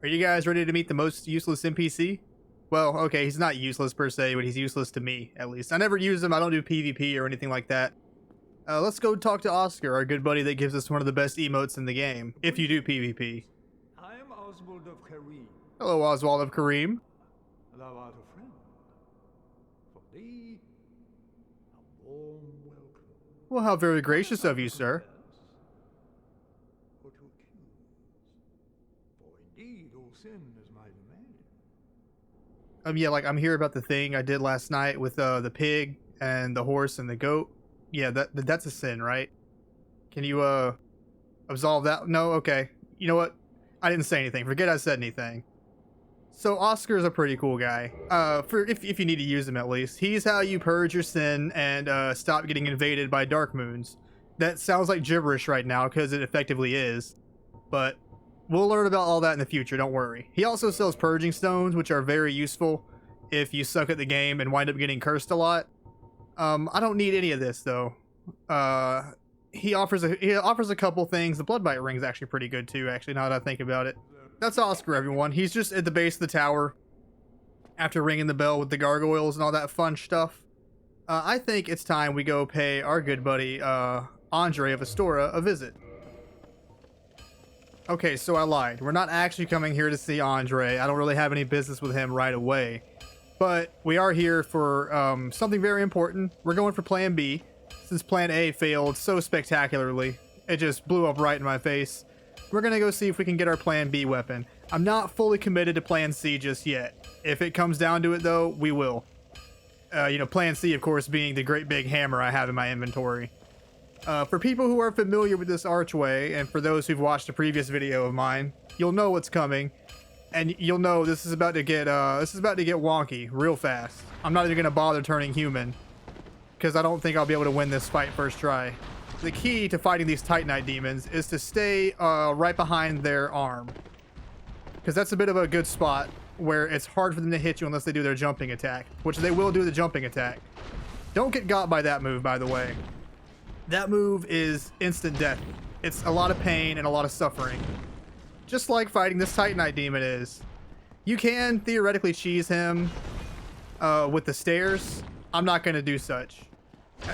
Are you guys ready to meet the most useless NPC? Well, okay, he's not useless per se, but he's useless to me, at least. I never use him, I don't do PvP or anything like that. Let's go talk to Oscar, our good buddy that gives us one of the best emotes in the game, if you do PvP. I am Oswald of Kareem. Hello, Oswald of Kareem. Thou art a friend. For thee, a warm welcome. Well, how very gracious of you, sir. Or to accuse. For indeed, all sin is my domain. Yeah, like, I'm here about the thing I did last night with the pig and the horse and the goat. Yeah, that's a sin, right? Can you, absolve that? No? Okay. You know what? I didn't say anything. Forget I said anything. So Oscar's a pretty cool guy. If you need to use him at least. He's how you purge your sin and stop getting invaded by dark moons. That sounds like gibberish right now because it effectively is. But we'll learn about all that in the future, don't worry. He also sells purging stones, which are very useful if you suck at the game and wind up getting cursed a lot. I don't need any of this though. He offers a couple things. The blood bite ring's actually pretty good too, actually, now that I think about it. That's Oscar, everyone. He's just at the base of the tower after ringing the bell with the gargoyles and all that fun stuff. I think it's time we go pay our good buddy, Andre of Astora a visit. Okay, so I lied. We're not actually coming here to see Andre. I don't really have any business with him right away. But we are here for something very important. We're going for Plan B, since Plan A failed so spectacularly. It just blew up right in my face. We're going to go see if we can get our Plan B weapon. I'm not fully committed to Plan C just yet. If it comes down to it, though, we will. Plan C, of course, being the great big hammer I have in my inventory. For people who are familiar with this archway, and for those who've watched a previous video of mine, you'll know what's coming. And you'll know this is about to get wonky real fast. I'm not even gonna bother turning human because I don't think I'll be able to win this fight first try. The key to fighting these Titanite demons is to stay right behind their arm, because that's a bit of a good spot where it's hard for them to hit you unless they do their jumping attack, which they will do the jumping attack. Don't get got by that move, by the way. That move is instant death. It's a lot of pain and a lot of suffering. Just like fighting this Titanite demon is. You can theoretically cheese him with the stairs. I'm not going to do such.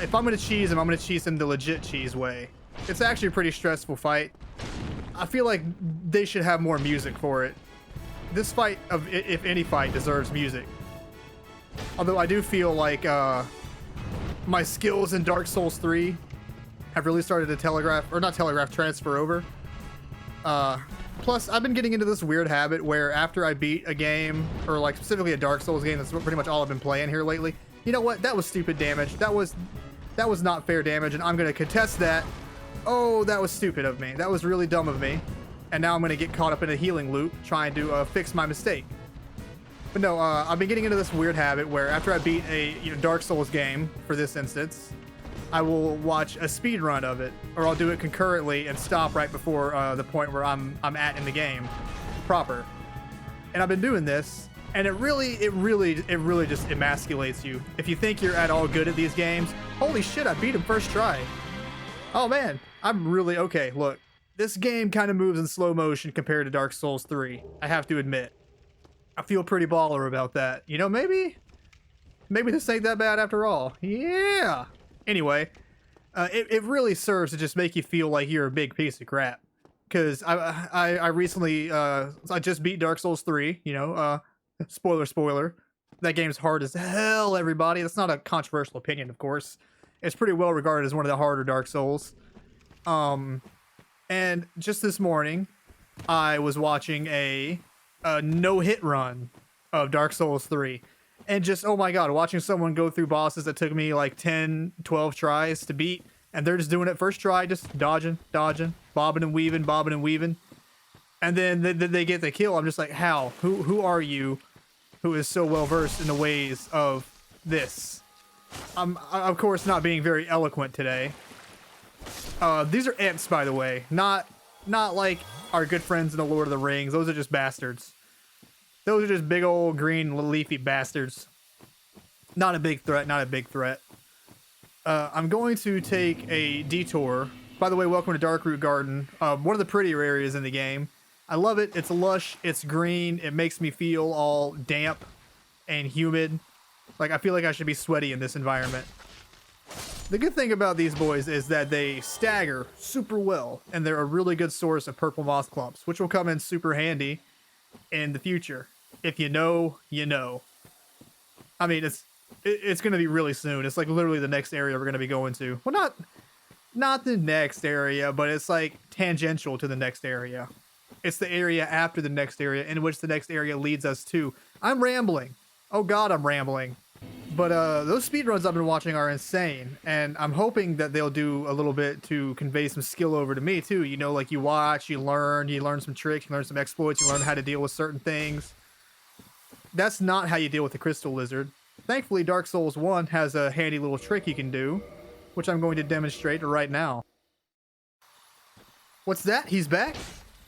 If I'm going to cheese him, I'm going to cheese him the legit cheese way. It's actually a pretty stressful fight. I feel like they should have more music for it. This fight, if any fight, deserves music. Although I do feel like my skills in Dark Souls 3 have really started to transfer over. Plus, I've been getting into this weird habit where after I beat a game, or like specifically a Dark Souls game, that's pretty much all I've been playing here lately. You know what? That was stupid damage. That was not fair damage, and I'm going to contest that. Oh, that was stupid of me. That was really dumb of me. And now I'm going to get caught up in a healing loop trying to fix my mistake. But no, I've been getting into this weird habit where after I beat a Dark Souls game, for this instance, I will watch a speed run of it, or I'll do it concurrently and stop right before the point where I'm at in the game proper. And I've been doing this, and it really just emasculates you. If you think you're at all good at these games, holy shit, I beat him first try. Oh man, I'm really okay. Look, this game kind of moves in slow motion compared to Dark Souls 3. I have to admit, I feel pretty baller about that. You know, maybe this ain't that bad after all. Yeah. Anyway, it really serves to just make you feel like you're a big piece of crap. Because I recently, I just beat Dark Souls 3, spoiler. That game's hard as hell, everybody. That's not a controversial opinion, of course. It's pretty well regarded as one of the harder Dark Souls. And just this morning, I was watching a no-hit run of Dark Souls 3. And just, oh my god, watching someone go through bosses that took me like 10, 12 tries to beat, and they're just doing it first try, just dodging, bobbing and weaving. And then they get the kill. I'm just like, how? Who are you who is so well versed in the ways of this? I'm, of course, not being very eloquent today. These are Ents, by the way. Not like our good friends in the Lord of the Rings. Those are just bastards. Those are just big old green leafy bastards. Not a big threat. I'm going to take a detour. By the way, welcome to Darkroot Garden. One of the prettier areas in the game. I love it. It's lush. It's green. It makes me feel all damp and humid. Like, I feel like I should be sweaty in this environment. The good thing about these boys is that they stagger super well, and they're a really good source of purple moss clumps, which will come in super handy in the future. If you know, you know. I mean, it's going to be really soon. It's like literally the next area we're going to be going to. Well, not the next area, but it's like tangential to the next area. It's the area after the next area in which the next area leads us to. I'm rambling. Oh god, I'm rambling. But those speedruns I've been watching are insane, and I'm hoping that they'll do a little bit to convey some skill over to me too. You know, like you watch, you learn some tricks, you learn some exploits, you learn how to deal with certain things. That's not how you deal with the crystal lizard. Thankfully, Dark Souls 1 has a handy little trick you can do, which I'm going to demonstrate right now. What's that? He's back?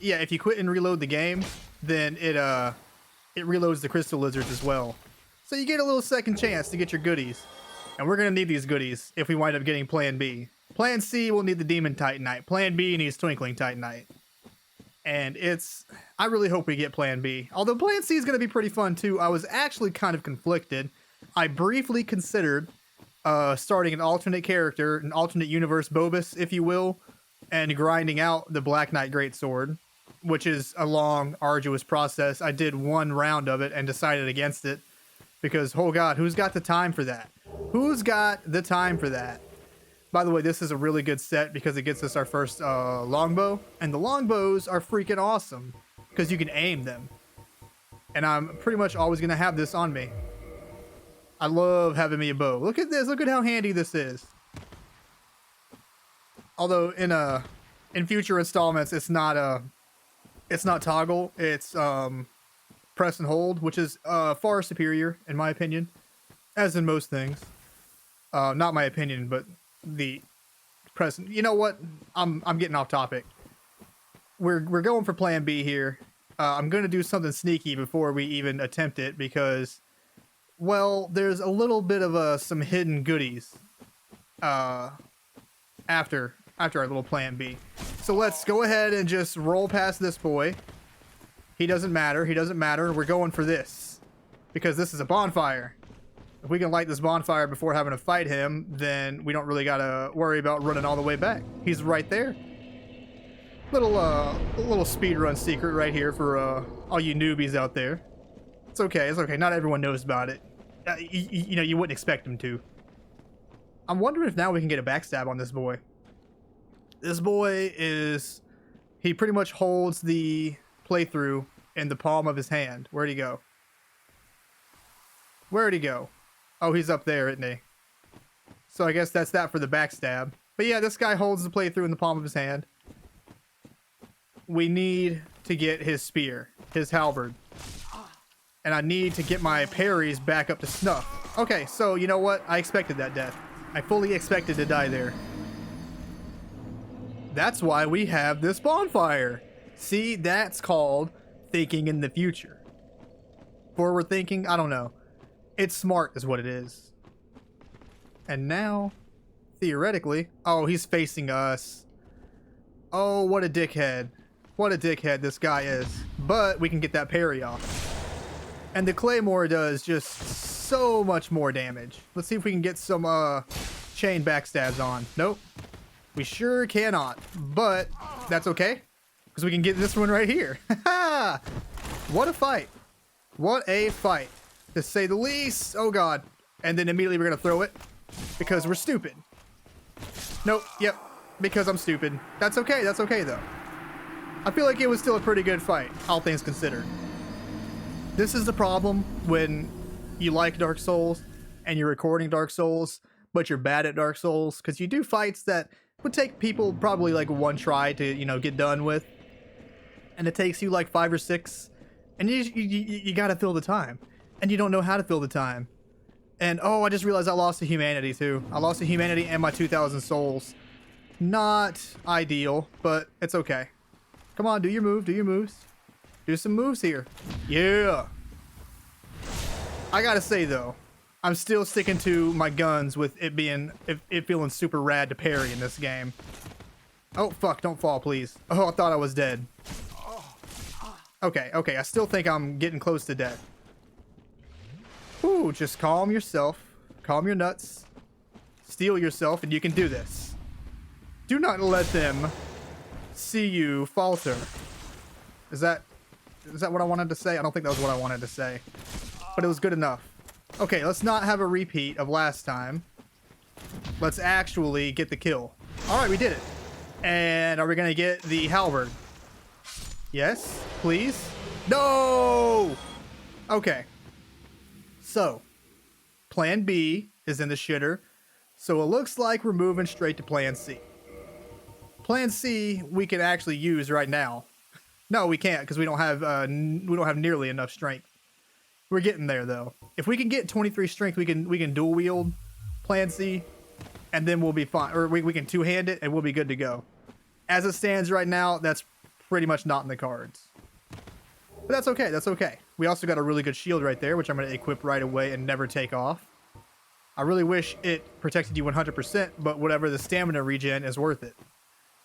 Yeah, if you quit and reload the game, then it reloads the crystal lizards as well. So you get a little second chance to get your goodies. And we're going to need these goodies if we wind up getting Plan B. Plan C will need the Demon Titanite. Plan B needs Twinkling Titanite. And I really hope we get Plan B. Although Plan C is going to be pretty fun too. I was actually kind of conflicted. I briefly considered starting an alternate character, an alternate universe Bobus, if you will, and grinding out the Black Knight Greatsword, which is a long, arduous process. I did one round of it and decided against it. Because, oh god, who's got the time for that? Who's got the time for that? By the way, this is a really good set because it gets us our first longbow. And the longbows are freaking awesome because you can aim them. And I'm pretty much always going to have this on me. I love having me a bow. Look at this. Look at how handy this is. Although in future installments, it's not toggle. It's press and hold, which is far superior in my opinion, as in most things. Not my opinion, but the press. You know what? I'm getting off topic. We're going for Plan B here. I'm going to do something sneaky before we even attempt it because, well, there's a little bit of some hidden goodies after our little Plan B. So let's go ahead and just roll past this boy. He doesn't matter. He doesn't matter. We're going for this because this is a bonfire. If we can light this bonfire before having to fight him, then we don't really got to worry about running all the way back. He's right there. Little speedrun secret right here for all you newbies out there. It's okay. It's okay. Not everyone knows about it. You know, you wouldn't expect them to. I'm wondering if now we can get a backstab on this boy. This boy he pretty much holds the playthrough in the palm of his hand. Where'd he go? Where'd he go? Oh, he's up there, isn't he? So I guess that's that for the backstab. But yeah, this guy holds the playthrough in the palm of his hand. We need to get his spear, his halberd. And I need to get my parries back up to snuff. Okay, so you know what? I expected that death. I fully expected to die there. That's why we have this bonfire. See, that's called thinking in the future. Forward thinking? I don't know. It's smart is what it is. And now, theoretically... Oh, he's facing us. Oh, what a dickhead. What a dickhead this guy is. But we can get that parry off. And the claymore does just so much more damage. Let's see if we can get some chain backstabs on. Nope. We sure cannot. But that's okay. Because we can get this one right here. What a fight. What a fight. To say the least. Oh god. And then immediately we're going to throw it. Because we're stupid. Nope. Yep. Because I'm stupid. That's okay. That's okay though. I feel like it was still a pretty good fight. All things considered. This is the problem when you like Dark Souls and you're recording Dark Souls, but you're bad at Dark Souls. Because you do fights that would take people probably like one try to, you know, get done with. And it takes you like 5 or 6. And you gotta fill the time. And you don't know how to fill the time. And oh, I just realized I lost to humanity too. I lost to humanity and my 2,000 souls. Not ideal, but it's okay. Come on, do your move, do your moves. Do some moves here. Yeah. I gotta say though, I'm still sticking to my guns with it feeling super rad to parry in this game. Oh fuck, don't fall please. Oh, I thought I was dead. Okay, okay. I still think I'm getting close to death. Ooh, just calm yourself. Calm your nuts. Steel yourself, and you can do this. Do not let them see you falter. Is that what I wanted to say? I don't think that was what I wanted to say. But it was good enough. Okay, let's not have a repeat of last time. Let's actually get the kill. Alright, we did it. And are we going to get the halberd? Yes, please. No! Okay. So, plan B is in the shitter. So it looks like we're moving straight to plan C. Plan C we can actually use right now. No, we can't because we don't have nearly enough strength. We're getting there though. If we can get 23 strength, we can dual wield plan C, and then we'll be fine. Or we can two-hand it and we'll be good to go. As it stands right now, that's pretty much not in the cards. But that's okay. That's okay. We also got a really good shield right there, which I'm going to equip right away and never take off. I really wish it protected you 100%, but whatever, the stamina regen is worth it.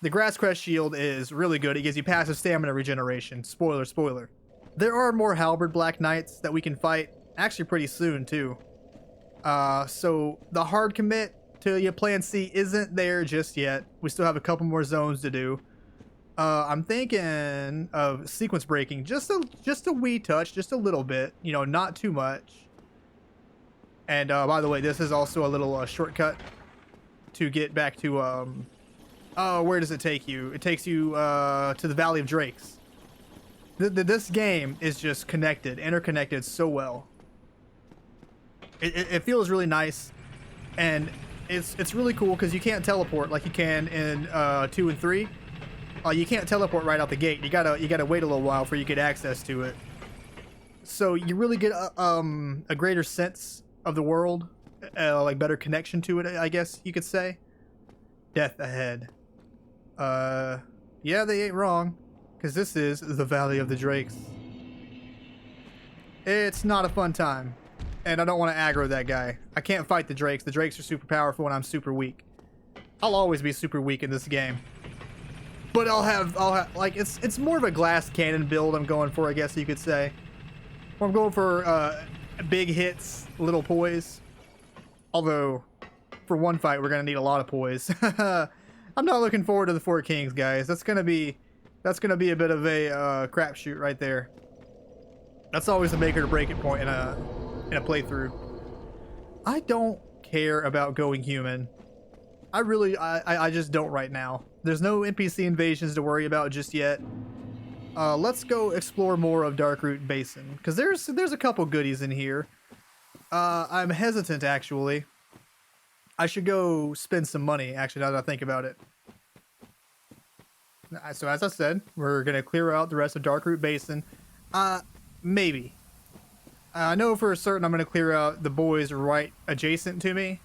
The Grass Crest shield is really good. It gives you passive stamina regeneration. Spoiler, spoiler. There are more Halberd Black Knights that we can fight, actually pretty soon too. So the hard commit to your plan C isn't there just yet. We still have a couple more zones to do. I'm thinking of sequence breaking just a wee touch, just a little bit, you know, not too much. And by the way, this is also a little shortcut to get back to oh, where does it take you? It takes you to the Valley of Drakes. This game is just interconnected so well. It feels really nice, and it's really cool because you can't teleport like you can in 2 and 3. You can't teleport right out the gate. You gotta wait a little while before you get access to it. So you really get a greater sense of the world, like better connection to it, I guess you could say. Death ahead. Yeah, they ain't wrong, because this is the Valley of the Drakes. It's not a fun time, and I don't want to aggro that guy. I can't fight the Drakes. The Drakes are super powerful, and I'm super weak. I'll always be super weak in this game. But I'll have like it's more of a glass cannon build I'm going for, I guess you could say. Or I'm going for big hits, little poise. Although, for one fight, we're gonna need a lot of poise. I'm not looking forward to the Four Kings, guys. That's gonna be a bit of a crapshoot right there. That's always the make or break it point in a playthrough. I don't care about going human. I just don't right now. There's no NPC invasions to worry about just yet. Let's go explore more of Darkroot Basin, because there's a couple goodies in here. I'm hesitant, actually. I should go spend some money, actually, now that I think about it. So as I said, we're going to clear out the rest of Darkroot Basin. Maybe. I know for certain I'm going to clear out the boys right adjacent to me.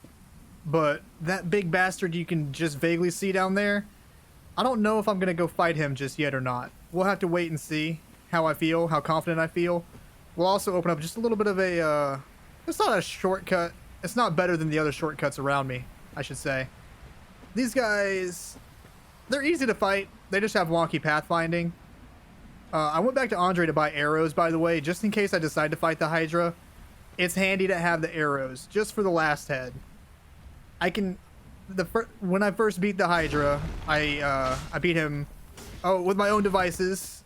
But that big bastard you can just vaguely see down there, I don't know if I'm going to go fight him just yet or not. We'll have to wait and see how I feel, how confident I feel. We'll also open up just a little bit of a, it's not a shortcut. It's not better than the other shortcuts around me, I should say. These guys, they're easy to fight. They just have wonky pathfinding. I went back to Andre to buy arrows, by the way, just in case I decide to fight the Hydra. It's handy to have the arrows, just for the last head. When I first beat the Hydra, I beat him, with my own devices,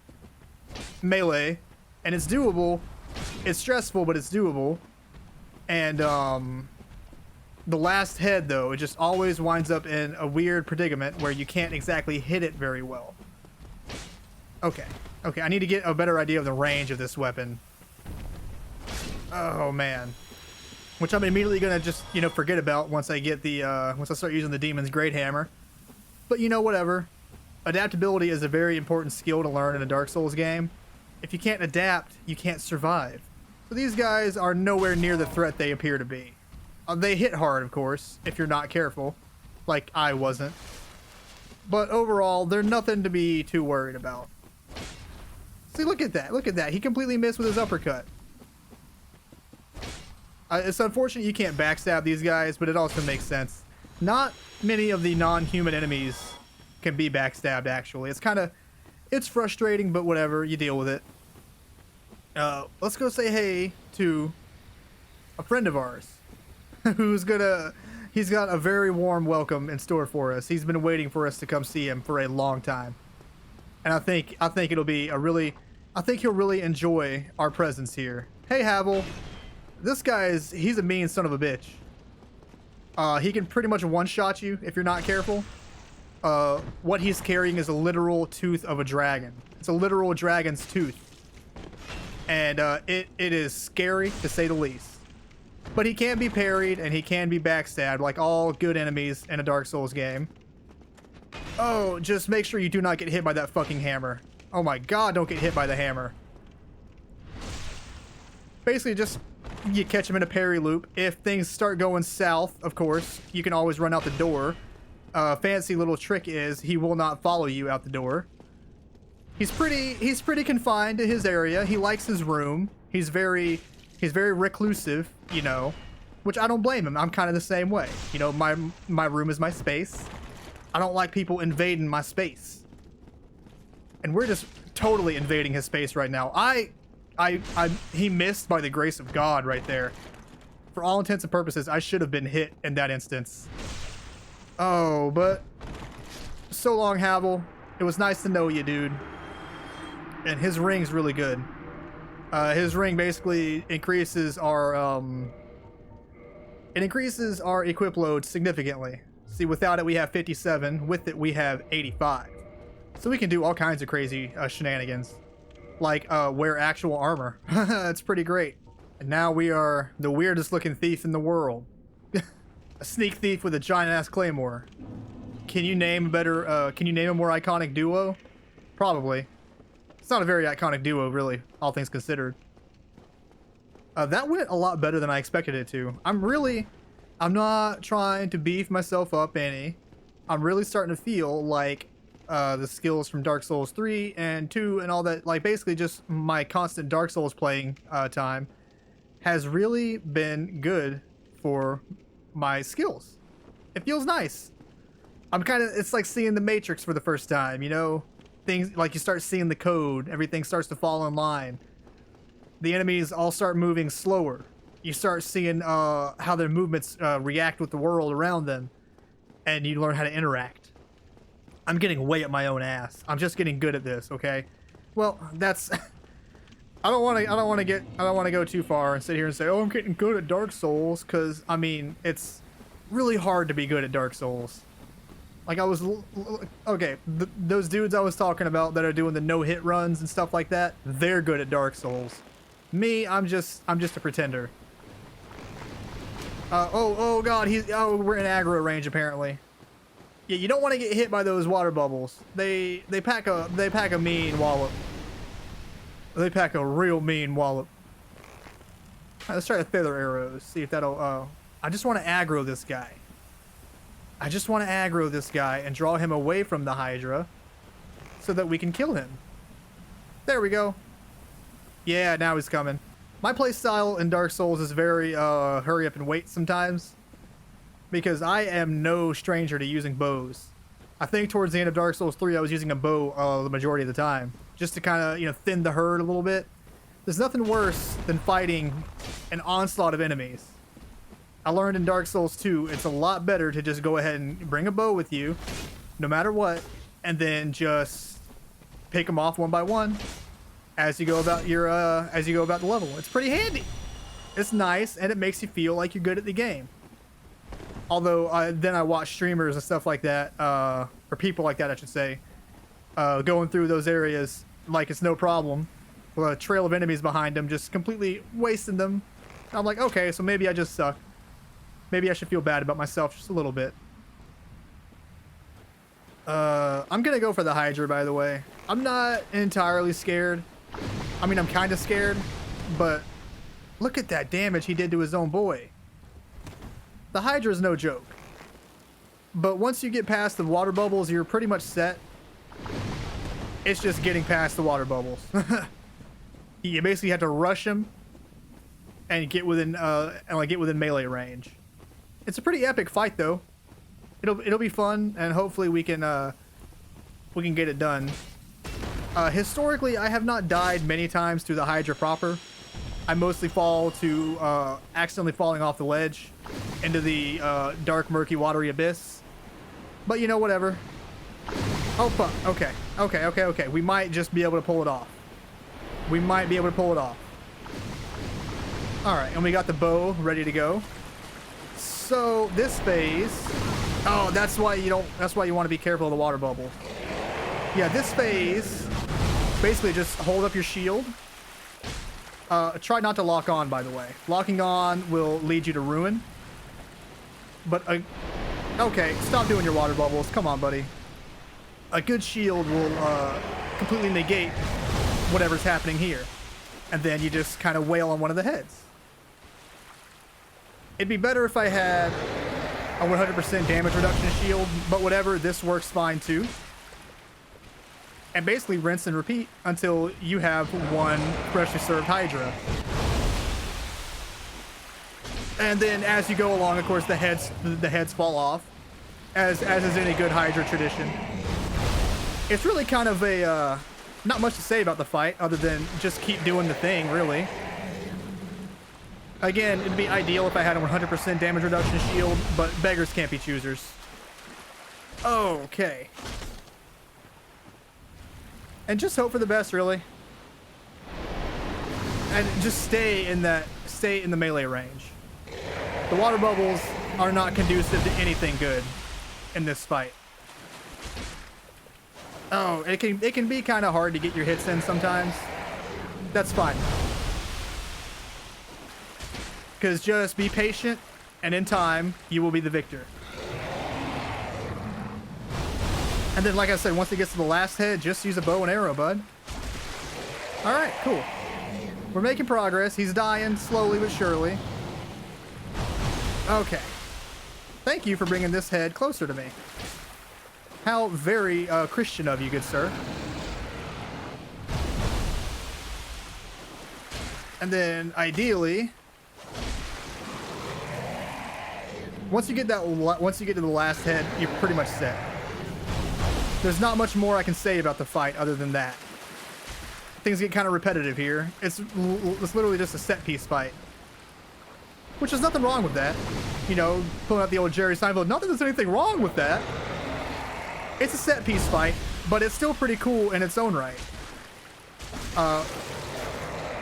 melee, and it's doable. It's stressful, but it's doable. And the last head, though, it just always winds up in a weird predicament where you can't exactly hit it very well. Okay, I need to get a better idea of the range of this weapon. Oh man. Which I'm immediately gonna just, forget about once I get the, once I start using the Demon's Great Hammer. But whatever. Adaptability is a very important skill to learn in a Dark Souls game. If you can't adapt, you can't survive. So these guys are nowhere near the threat they appear to be. They hit hard, of course, if you're not careful. Like I wasn't. But overall, they're nothing to be too worried about. See, look at that. He completely missed with his uppercut. It's unfortunate you can't backstab these guys, but it also makes sense. Not many of the non-human enemies can be backstabbed, actually. It's frustrating, but whatever, you deal with it. Let's go say hey to a friend of ours who's gonna. He's got a very warm welcome in store for us. He's been waiting for us to come see him for a long time, and I think it'll be a really. I think he'll really enjoy our presence here. Hey, Havel. This guy he's a mean son of a bitch. He can pretty much one-shot you if you're not careful. What he's carrying is a literal tooth of a dragon. It's a literal dragon's tooth. And it is scary to say the least. But he can be parried and he can be backstabbed like all good enemies in a Dark Souls game. Oh, just make sure you do not get hit by that fucking hammer. Oh my god, don't get hit by the hammer. Basically, just you catch him in a parry loop. If things start going south, of course, you can always run out the door. Fancy little trick is he will not follow you out the door. He's pretty confined to his area. He likes his room. He's very reclusive, you know, which I don't blame him. I'm kind of the same way. You know, my room is my space. I don't like people invading my space. And we're just totally invading his space right now. He missed by the grace of God right there. For all intents and purposes, I should have been hit in that instance. Oh, but so long, Havel. It was nice to know you, dude. And his ring's really good. His ring basically increases our equip load significantly. See, without it we have 57. With it we have 85. So we can do all kinds of crazy shenanigans. Like wear actual armor. That's pretty great. And now we are the weirdest looking thief in the world. A sneak thief with a giant ass claymore. Can you name a more iconic duo? Probably. It's not a very iconic duo, really, all things considered. That went a lot better than I expected it to. I'm not trying to beef myself up any. I'm really starting to feel like the skills from Dark Souls 3 and 2 and all that, like basically just my constant Dark Souls playing time has really been good for my skills. It feels nice. It's like seeing the Matrix for the first time, you know? Things like you start seeing the code, everything starts to fall in line. The enemies all start moving slower. You start seeing how their movements react with the world around them, and you learn how to interact. I'm getting way up my own ass. I'm just getting good at this, okay? Well, that's I don't want to go too far and sit here and say, "Oh, I'm getting good at Dark Souls," cuz I mean, it's really hard to be good at Dark Souls. Like those dudes I was talking about that are doing the no-hit runs and stuff like that, they're good at Dark Souls. Me, I'm just a pretender. Oh god, we're in aggro range apparently. Yeah, you don't want to get hit by those water bubbles. They pack a mean wallop. They pack a real mean wallop. Alright, let's try the feather arrows. See if that'll I just want to aggro this guy. I just want to aggro this guy and draw him away from the hydra so that we can kill him. There we go. Yeah, now he's coming. My playstyle in Dark Souls is very hurry up and wait sometimes, because I am no stranger to using bows. I think towards the end of Dark Souls 3 I was using a bow the majority of the time, just to kind of, you know, thin the herd a little bit. There's nothing worse than fighting an onslaught of enemies. I learned in Dark Souls 2 it's a lot better to just go ahead and bring a bow with you, no matter what, and then just pick them off one by one as you go about the level. It's pretty handy. It's nice, and it makes you feel like you're good at the game. Although then I watch streamers and stuff like that, or people like that I should say, going through those areas like it's no problem, with a trail of enemies behind them, just completely wasting them. And I'm like, okay, so maybe I just suck. Maybe I should feel bad about myself just a little bit. I'm gonna go for the hydra, by the way. I'm not entirely scared. I mean, I'm kind of scared, but look at that damage he did to his own boy. The hydra is no joke. But once you get past the water bubbles, you're pretty much set. It's just getting past the water bubbles. You basically have to rush him and get within melee range. It's a pretty epic fight though. It'll be fun, and hopefully we can get it done. Historically, I have not died many times through the hydra proper. I mostly fall to accidentally falling off the ledge into the dark, murky, watery abyss. But you know, whatever. Oh, fuck. Okay. We might just be able to pull it off. All right, and we got the bow ready to go. So this phase, oh, that's why you want to be careful of the water bubble. Yeah, this phase, basically just hold up your shield. Try not to lock on, by the way. Locking on will lead you to ruin. But, okay, stop doing your water bubbles. Come on, buddy. A good shield will completely negate whatever's happening here. And then you just kind of wail on one of the heads. It'd be better if I had a 100% damage reduction shield, but whatever, this works fine too. And basically rinse and repeat until you have one freshly served hydra. And then as you go along, of course, the heads fall off, as is any good hydra tradition. It's really kind of a not much to say about the fight other than just keep doing the thing, really. Again, it'd be ideal if I had a 100% damage reduction shield, but beggars can't be choosers. Okay. And just hope for the best, really. And just stay in the melee range. The water bubbles are not conducive to anything good in this fight. Oh, it can be kind of hard to get your hits in sometimes. That's fine. Because just be patient, and in time, you will be the victor. And then, like I said, once it gets to the last head, just use a bow and arrow, bud. Alright, cool. We're making progress. He's dying, slowly but surely. Okay. Thank you for bringing this head closer to me. How very Christian of you, good sir. And then, ideally... Once you get to the last head, you're pretty much set. There's not much more I can say about the fight other than that. Things get kind of repetitive here. It's literally just a set piece fight. Which is nothing wrong with that. You know, pulling out the old Jerry Seinfeld. Not that there's anything wrong with that. It's a set piece fight, but it's still pretty cool in its own right.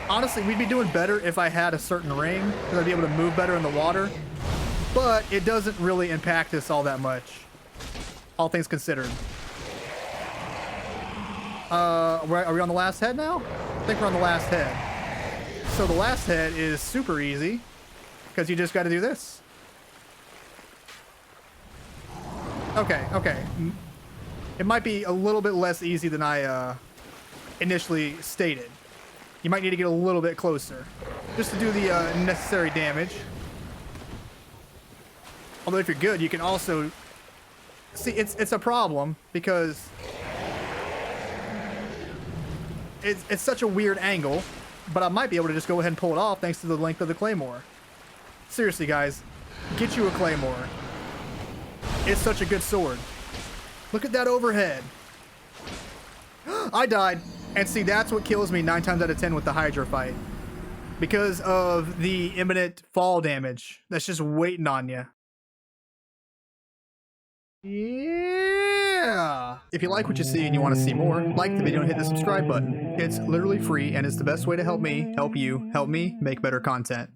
Honestly, we'd be doing better if I had a certain ring, because I'd be able to move better in the water. But it doesn't really impact us all that much, all things considered. Are we on the last head now? I think we're on the last head. So the last head is super easy, because you just got to do this. Okay. It might be a little bit less easy than I initially stated. You might need to get a little bit closer, just to do the necessary damage. Although if you're good, you can also... See, it's a problem, because... It's such a weird angle, but I might be able to just go ahead and pull it off thanks to the length of the claymore. Seriously, guys, get you a claymore. It's such a good sword. Look at that overhead. I died. And see, that's what kills me 9 times out of 10 with the hydra fight. Because of the imminent fall damage that's just waiting on you. Yeah! If you like what you see and you want to see more, like the video and hit the subscribe button. It's literally free and it's the best way to help me, help you, help me make better content.